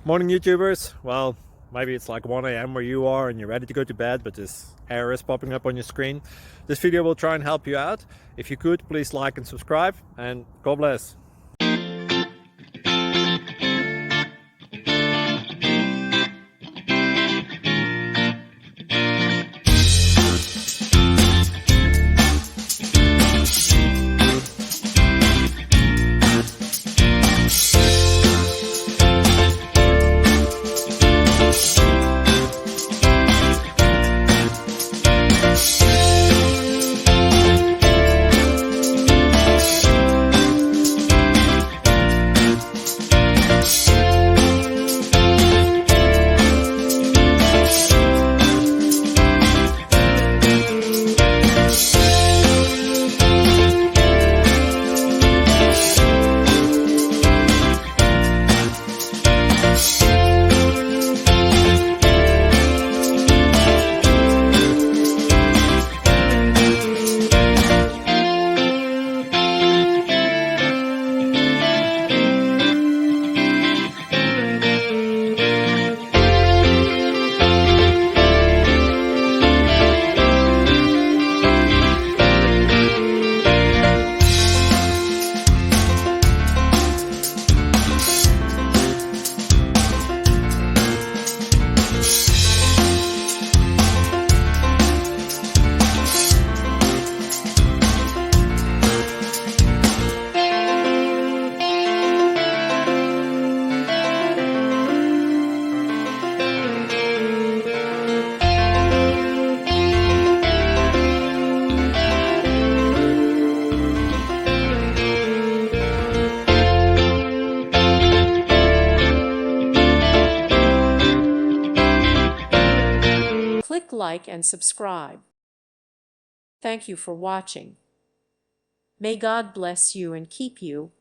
Morning YouTubers. Well, maybe it's like 1 a.m. where you are and you're ready to go to bed, but this error is popping up on your screen. This video will try and help you out. If you could, please like and subscribe, and God bless. Click like and subscribe. Thank you for watching. May God bless you and keep you.